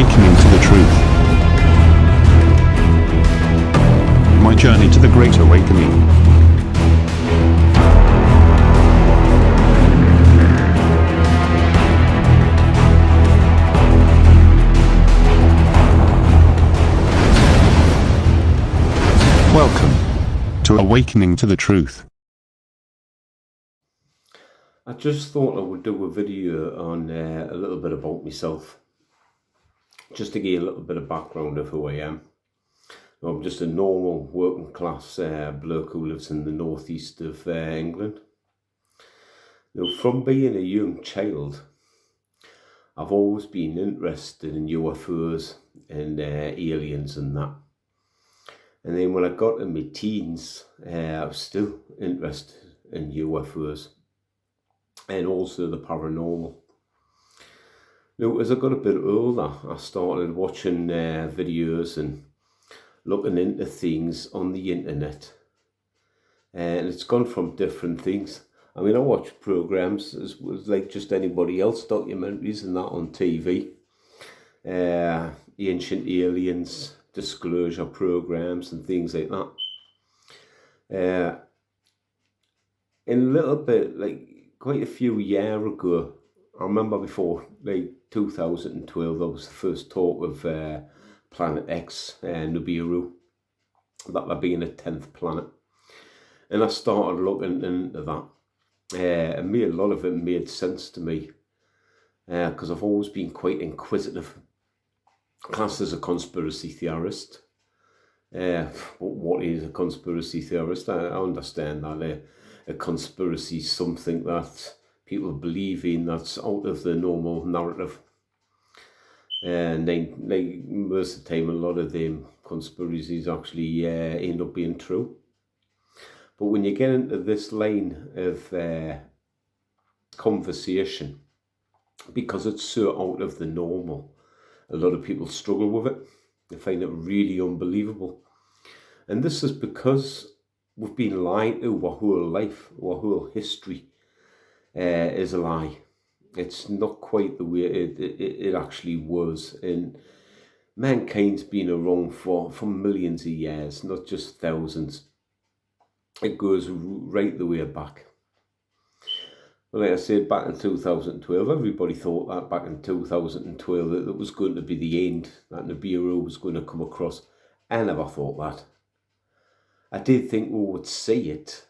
awakening to the truth. My journey to the great awakening. Welcome to Awakening to the Truth. I just thought I would do a video on a little bit about myself, just to give a little bit of background of who I am. I'm just a normal working class bloke who lives in the northeast of England. Now, from being a young child, I've always been interested in UFOs and aliens and that. And then when I got in my teens, I was still interested in UFOs and also the paranormal. Now, as I got a bit older, I started watching videos and looking into things on the internet. And it's gone from different things. I mean, I watch programs as like just anybody else, documentaries and that on TV. Ancient aliens, disclosure programs and things like that. In a little bit, like quite a few years ago, I remember before like 2012, there was the first talk of Planet X, Nibiru, that there being a 10th planet. And I started looking into that. And a lot of it made sense to me, because I've always been quite inquisitive, classed as a conspiracy theorist. What is a conspiracy theorist? I understand that a conspiracy is something that people believe in that's out of the normal narrative. And like most of the time, a lot of them conspiracies actually end up being true. But when you get into this line of conversation, because it's so out of the normal, a lot of people struggle with it. They find it really unbelievable. And this is because we've been lied to our whole life, our whole history is a lie. It's not quite the way it actually was. And mankind's been around for millions of years, not just thousands. It goes right the way back. Well, like I said, back in 2012, everybody thought that back in 2012 that it was going to be the end, that Nibiru was going to come across. I never thought that. I did think we would see it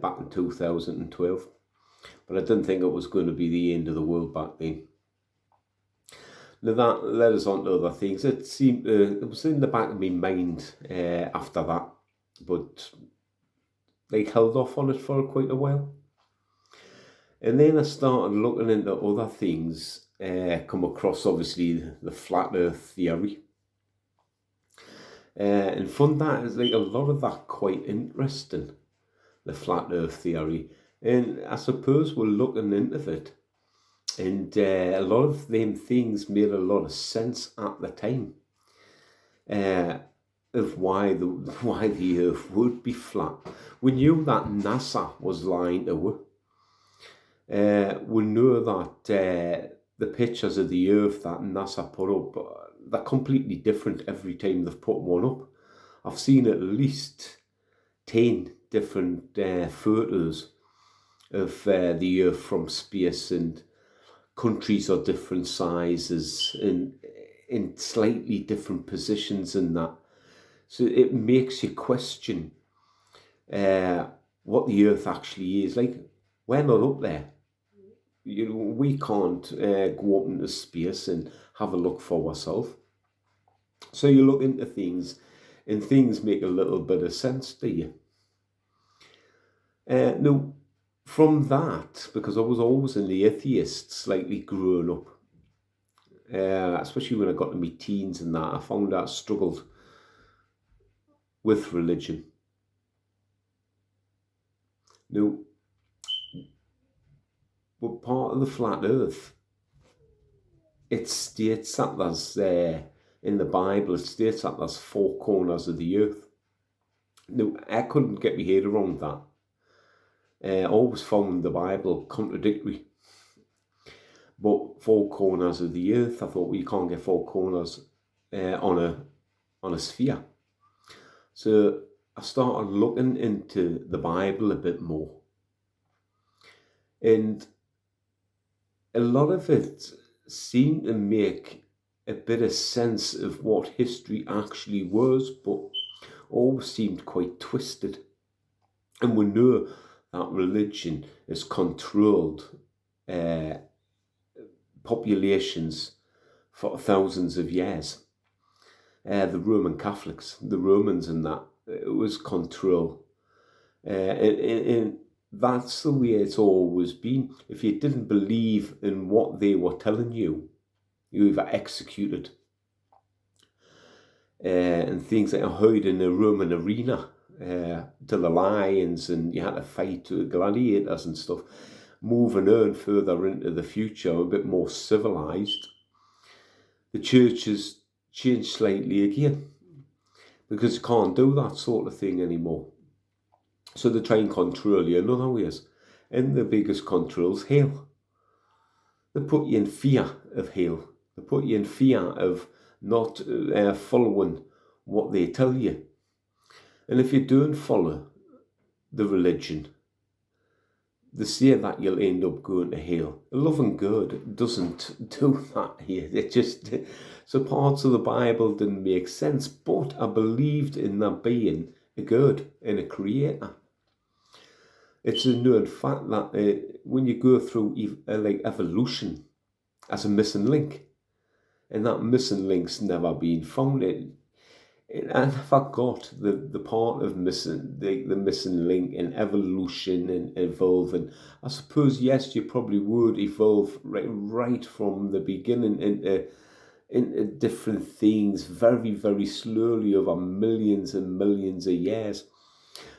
back in 2012, but I didn't think it was going to be the end of the world back then. Now that led us on to other things. It seemed it was in the back of my mind after that, but they held off on it for quite a while. And then I started looking into other things, come across obviously the flat earth theory. And found that is like a lot of that quite interesting, the flat earth theory. And I suppose we're looking into it. And a lot of them things made a lot of sense at the time. Of why the earth would be flat. We knew that NASA was lying to us. We know that the pictures of the earth that NASA put up, they're completely different every time they've put one up. I've seen at least 10 different photos of the earth from space, and countries are different sizes and in slightly different positions and that. So it makes you question what the earth actually is. Like, we're not up there. You know, we can't go up into space and have a look for ourselves. So you look into things and things make a little bit of sense to you. Now, from that, because I was always an atheist, slightly growing up, especially when I got to my teens and that, I found that I struggled with religion. Now, but part of the flat earth, it states that there's, in the Bible, it states that there's 4 corners of the earth. Now, I couldn't get my head around that. I always found the Bible contradictory. but four corners of the earth. I thought, well, you can't get four corners on a sphere. So I started looking into the Bible a bit more. And a lot of it seemed to make a bit of sense of what history actually was, but always seemed quite twisted. And we know that religion has controlled populations for thousands of years. The Roman Catholics, the Romans and that, it was control. And that's the way it's always been. If you didn't believe in what they were telling you, you were executed. And things like I heard in the Roman arena, to the lions, and you had to fight to gladiators and stuff. Moving on further into the future, a bit more civilized, the church has changed slightly again, because you can't do that sort of thing anymore. So they try and control you in other ways. And the biggest control is hell. They put you in fear of hell. They put you in fear of not following what they tell you. And if you don't follow the religion, they say that you'll end up going to hell. Loving God doesn't do that here. It just, so parts of the Bible didn't make sense, but I believed in there being a God and a creator. It's a known fact that when you go through like evolution as a missing link, and that missing link's never been found. And I forgot the part of missing the missing link in evolution and evolving. I suppose yes, you probably would evolve right from the beginning into different things very, very slowly over millions and millions of years.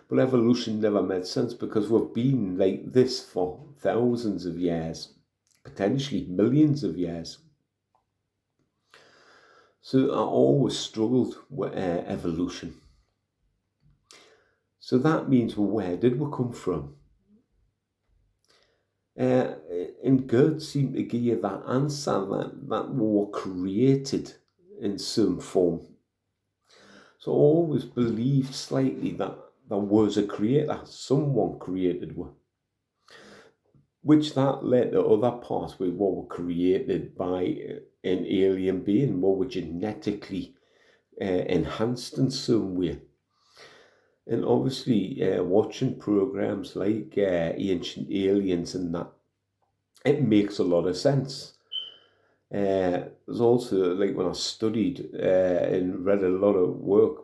But evolution never made sense because we've been like this for thousands of years, potentially millions of years. So I always struggled with evolution. So that means, well, where did we come from? And God seemed to give you that answer that we were created in some form. So I always believed slightly that there was a creator, someone created one. Which that led to other parts where we were created by an alien being, we were genetically enhanced in some way. And obviously, watching programs like Ancient Aliens and that, it makes a lot of sense. There's also, like when I studied and read a lot of work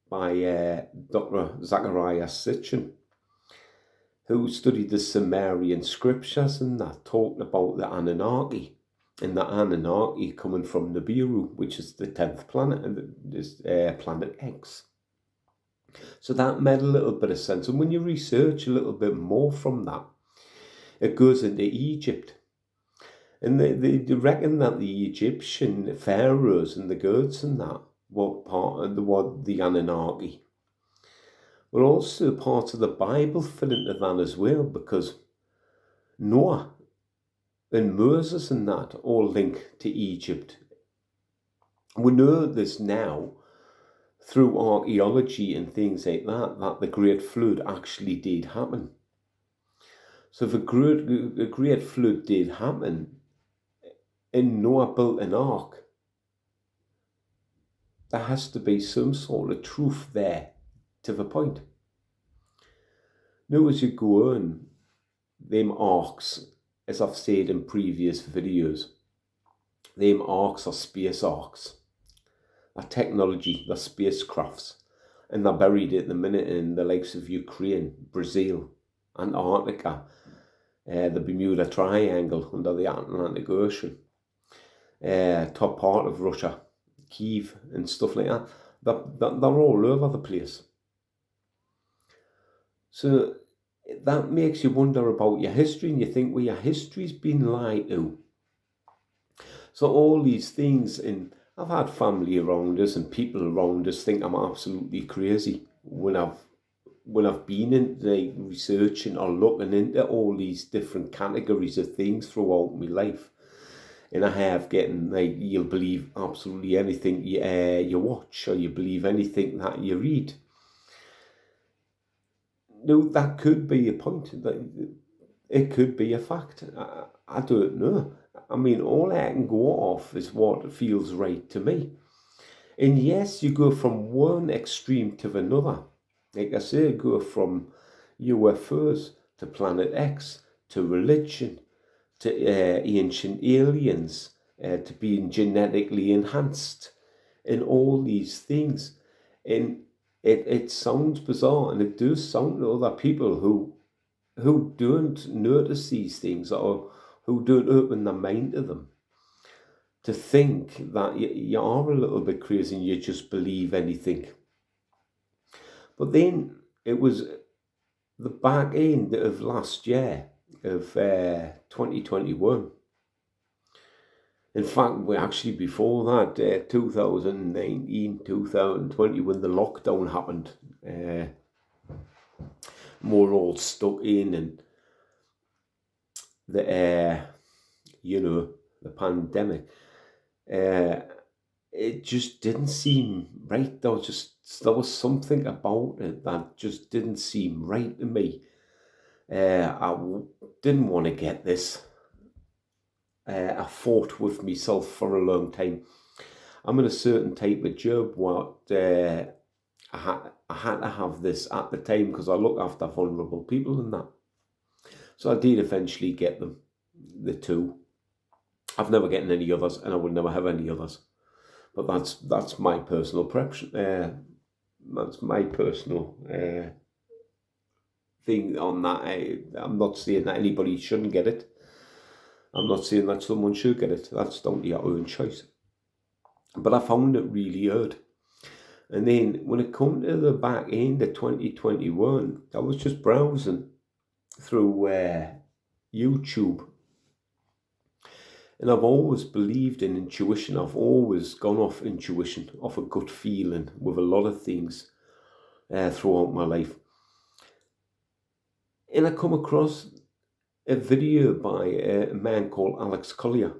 by Dr. Zachariah Sitchin, who studied the Sumerian scriptures and that, talked about the Anunnaki, and the Anunnaki coming from Nibiru, which is the 10th planet, and is planet X. So that made a little bit of sense. And when you research a little bit more from that, it goes into Egypt. And they reckon that the Egyptian pharaohs and the gods and that were part of the Anunnaki. Well, also part of the Bible fit into that as well, because Noah and Moses and that all link to Egypt. We know this now through archaeology and things like that the Great Flood actually did happen. So if the Great Flood did happen, and Noah built an ark, there has to be some sort of truth there to the point. Now as you go on, them arks, as I've said in previous videos, them arks are space arks. They're technology, they're spacecrafts, and they're buried at the minute in the likes of Ukraine, Brazil, Antarctica, the Bermuda Triangle under the Atlantic Ocean, top part of Russia, Kyiv and stuff like that. They're all over the place. So that makes you wonder about your history, and you think, well, your history's been lied to. So all these things, and I've had family around us and people around us think I'm absolutely crazy when I've been into researching or looking into all these different categories of things throughout my life. And I have getting, like, you'll believe absolutely anything you watch, or you believe anything that you read. Now, that could be a point. It could be a fact. I don't know. I mean, all I can go off is what feels right to me. And yes, you go from one extreme to another. Like I say, go from UFOs to Planet X to religion to ancient aliens to being genetically enhanced and all these things. And it sounds bizarre, and it does sound to other people who don't notice these things, or who don't open their mind to them, to think that you are a little bit crazy and you just believe anything. But then it was the back end of last year, of 2021. In fact, we actually before that, 2019, 2020, when the lockdown happened, we're all stuck in, and the the pandemic, it just didn't seem right. There was something about it that just didn't seem right to me. Didn't want to get this. I fought with myself for a long time. I'm in a certain type of job where I had to have this at the time because I look after vulnerable people and that. So I did eventually get them, the two. I've never gotten any others, and I will never have any others. But that's my personal preference. That's my personal thing on that. I'm not saying that anybody shouldn't get it. I'm not saying that someone should get it. That's down to your own choice. But I found it really hard. And then when it come to the back end of 2021, I was just browsing through YouTube. And I've always believed in intuition. I've always gone off intuition, off a gut feeling with a lot of things throughout my life. And I come across a video by a man called Alex Collier,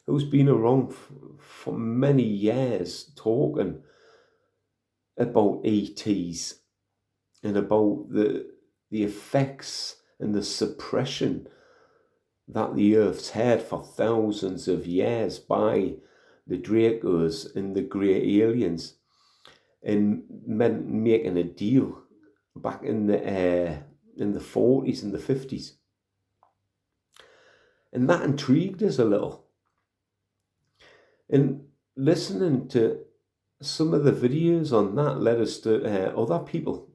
who's been around for many years talking about ETs and about the effects and the suppression that the Earth's had for thousands of years by the Dracos and the grey aliens, and making a deal back in the 40s and the 50s. And that intrigued us a little. And listening to some of the videos on that led us to other people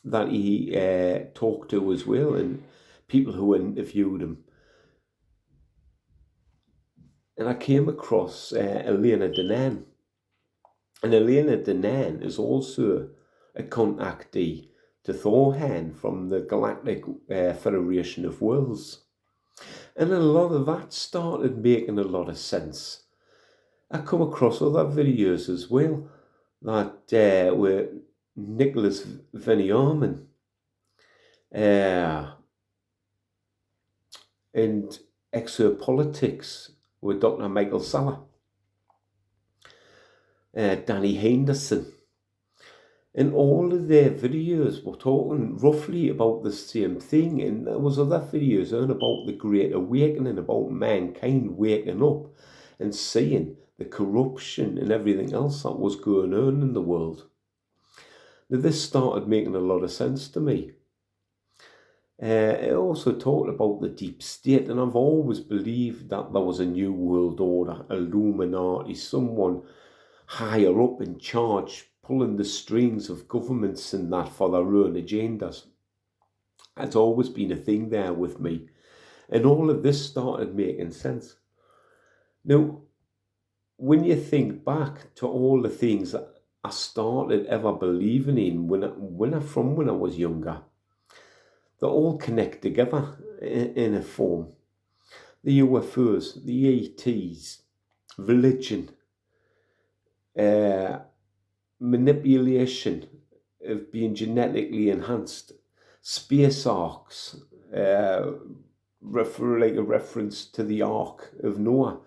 that he talked to as well, and people who interviewed him. And I came across Elena Danan. And Elena Danan is also a contactee to Thorhan from the Galactic Federation of Worlds. And a lot of that started making a lot of sense. I come across other videos as well that were Nicholas Veniamin and Exopolitics with Dr. Michael Salla, Danny Henderson. And all of their videos were talking roughly about the same thing. And there was other videos on about the Great Awakening, about mankind waking up and seeing the corruption and everything else that was going on in the world. Now, this started making a lot of sense to me. It also talked about the deep state, and I've always believed that there was a new world order, Illuminati, someone higher up in charge, pulling the strings of governments and that for their own agendas. It's always been a thing there with me. And all of this started making sense. Now, when you think back to all the things that I started ever believing in when I was younger, they all connect together in a form. The UFOs, the ETs, religion, manipulation of being genetically enhanced, space arcs, like a reference to the Ark of Noah.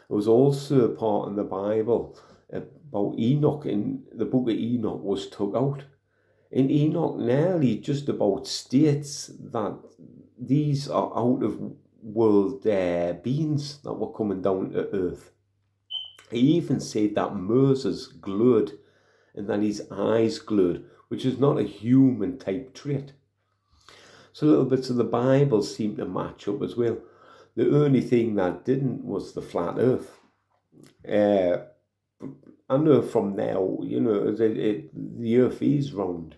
There was also a part in the Bible about Enoch, and the book of Enoch was took out. And Enoch nearly just about states that these are out of world beings that were coming down to earth. He even said that Moses glowed and that his eyes glowed, which is not a human type trait. So little bits of the Bible seem to match up as well. The only thing that didn't was the flat earth. I know from now, the earth is round.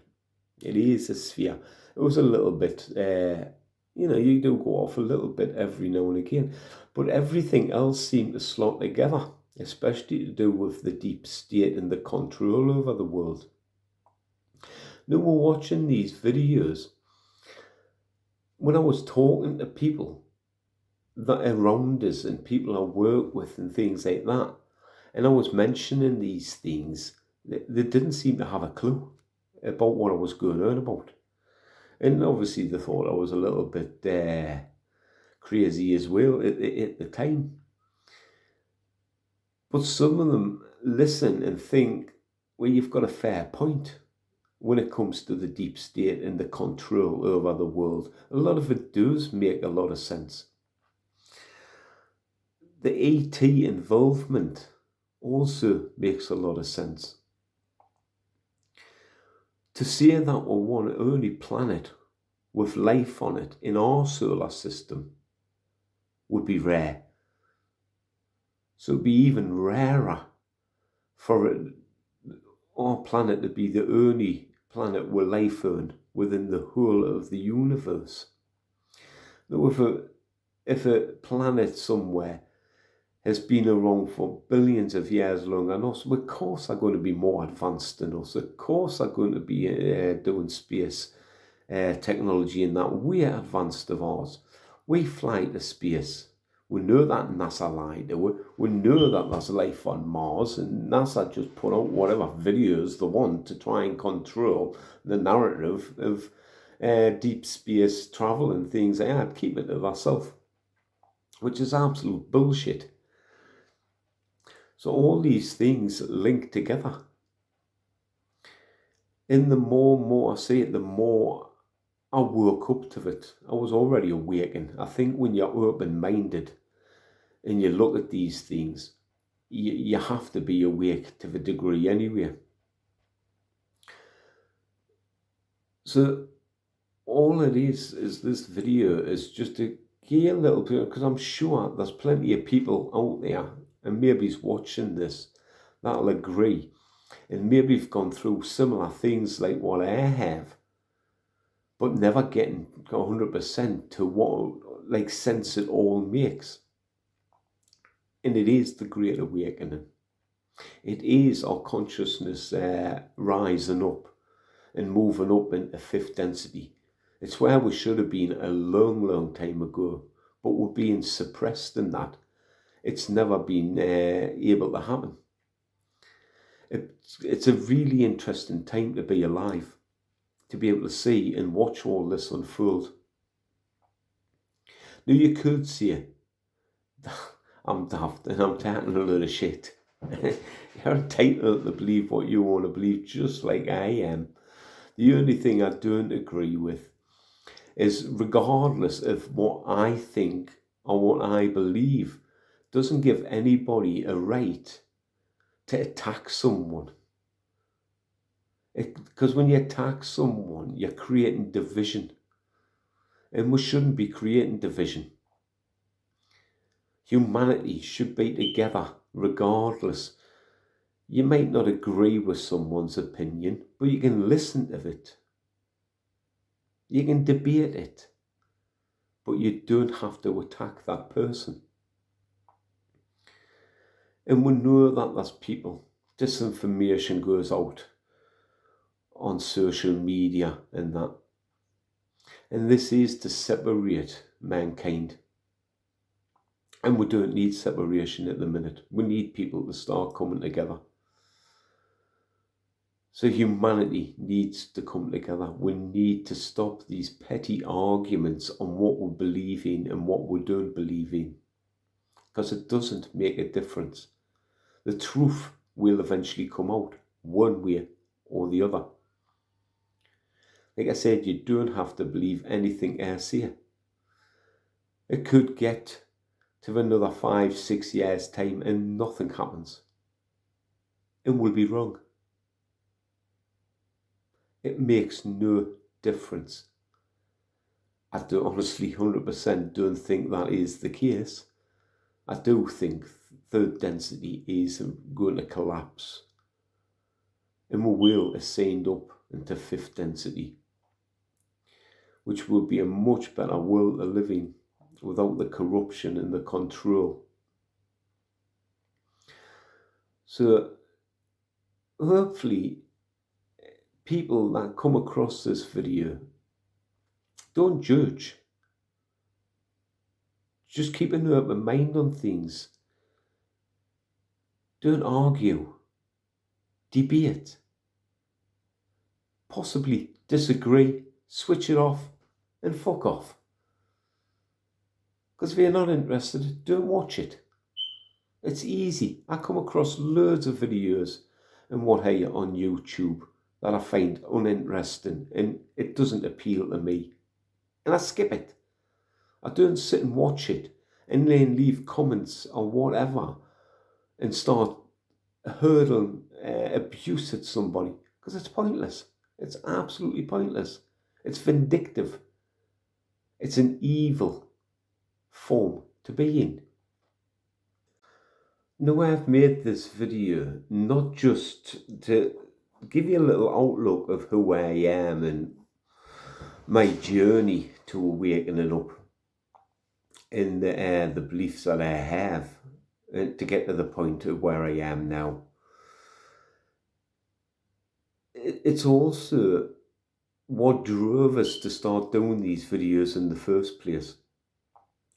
It is a sphere. It was a little bit, you do go off a little bit every now and again. But everything else seemed to slot together, especially to do with the deep state and the control over the world. Now we're watching these videos. When I was talking to people that are around us and people I work with and things like that, and I was mentioning these things, they didn't seem to have a clue about what I was going on about. And obviously they thought I was a little bit crazy as well at the time. But some of them listen and think, well, you've got a fair point when it comes to the deep state and the control over the world. A lot of it does make a lot of sense. The ET involvement also makes a lot of sense. To say that we're one only planet with life on it in our solar system would be rare. So it'd be even rarer for our planet to be the only planet with life on within the whole of the universe. Now, if a planet somewhere has been around for billions of years longer than us, of course are going to be more advanced than us. Of course are going to be doing space technology in that way advanced of ours. We fly to space. We know that NASA lied to us. We know that there's life on Mars, and NASA just put out whatever videos they want to try and control the narrative of deep space travel and things like that. Keep it to themselves, which is absolute bullshit. So all these things link together. And the more and more I see it, the more I woke up to it. I was already awakened. I think when you're open-minded and you look at these things, you have to be awake to the degree anyway. So all it is this video is just to give a little bit, because I'm sure there's plenty of people out there, and maybe's watching this, that'll agree, and maybe have gone through similar things like what I have, but never getting 100% to what like sense it all makes. And it is the Great Awakening. It is our consciousness rising up and moving up into fifth density. It's where we should have been a long, long time ago, but we're being suppressed in that. It's never been able to happen. It's a really interesting time to be alive, to be able to see and watch all this unfold. Now you could say, I'm daft and I'm talking a load of shit. You're entitled to believe what you want to believe, just like I am. The only thing I don't agree with is, regardless of what I think or what I believe, doesn't give anybody a right to attack someone. Because when you attack someone, you're creating division. And we shouldn't be creating division. Humanity should be together regardless. You might not agree with someone's opinion, but you can listen to it. You can debate it. But you don't have to attack that person. And we know that there's people, disinformation goes out on social media and that. And this is to separate mankind. And we don't need separation at the minute. We need people to start coming together. So humanity needs to come together. We need to stop these petty arguments on what we believe in and what we don't believe in, because it doesn't make a difference. The truth will eventually come out one way or the other. Like I said, you don't have to believe anything I say. It could get to another 5-6 years' time and nothing happens. And we'll be wrong. It makes no difference. I do honestly 100% don't think that is the case. I do think third density is going to collapse. And we will ascend up into fifth density, which will be a much better world of living without the corruption and the control. So hopefully people that come across this video don't judge. Just keep an open mind on things. Don't argue. Debate. Possibly disagree. Switch it off and fuck off. Because if you're not interested, don't watch it. It's easy. I come across loads of videos and what have you on YouTube that I find uninteresting and it doesn't appeal to me. And I skip it. I don't sit and watch it and then leave comments or whatever and start hurling abuse at somebody, because it's pointless. It's absolutely pointless. It's vindictive. It's an evil form to be in. Now, I've made this video not just to give you a little outlook of who I am and my journey to awakening up in the beliefs that I have to get to the point of where I am now. It's also what drove us to start doing these videos in the first place.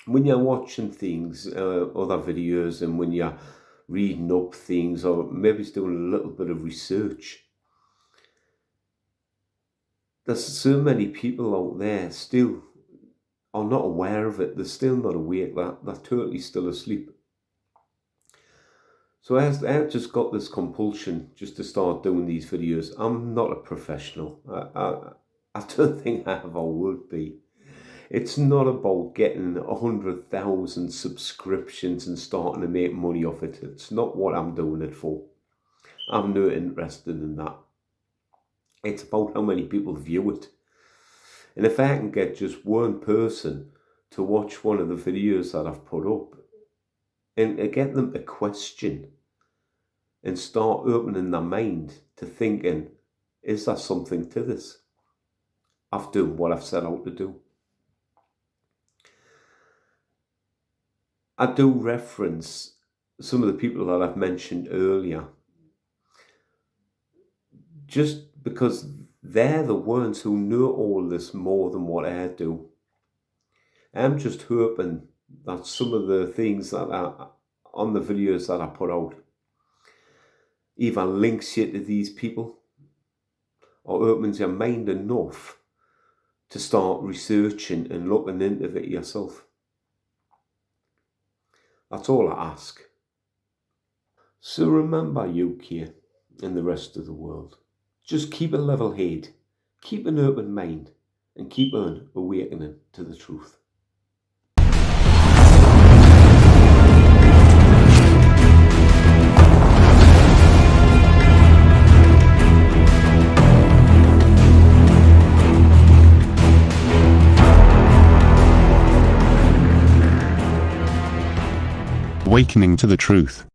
When you're watching things, other videos, and when you're reading up things or maybe doing a little bit of research, there's so many people out there still are not aware of it. They're still not awake. They're totally still asleep. So I just got this compulsion just to start doing these videos. I'm not a professional. I don't think I ever would be. It's not about getting 100,000 subscriptions and starting to make money off it. It's not what I'm doing it for. I'm not interested in that. It's about how many people view it. And if I can get just one person to watch one of the videos that I've put up and get them to question and start opening their mind to thinking, is there something to this? I've done what I've set out to do. I do reference some of the people that I've mentioned earlier, just because they're the ones who know all this more than what I do. I'm just hoping that some of the things that are on the videos that I put out either links you to these people or opens your mind enough to start researching and looking into it yourself. That's all I ask. So remember, UK and the rest of the world, just keep a level head, keep an open mind, and keep on awakening to the truth. Awakening to the truth.